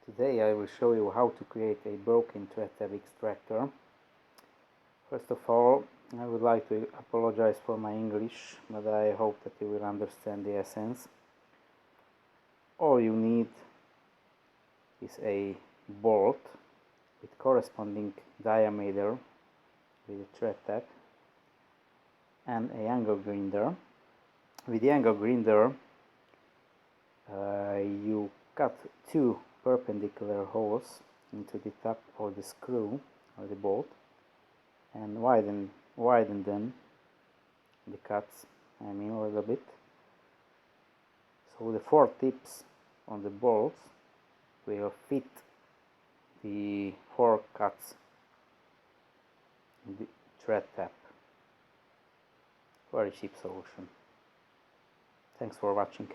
Today I will show you how to create a broken thread tab extractor. First of all, I would like to apologize for my English, but I hope that you will understand the essence. All you need is a bolt with corresponding diameter with a thread tab and a angle grinder. With the angle grinder, you cut two perpendicular holes into the top of the screw or the bolt and widen them, the cuts, a little bit. So the four tips on the bolts will fit the four cuts in the thread tab. Very cheap solution. Thanks for watching.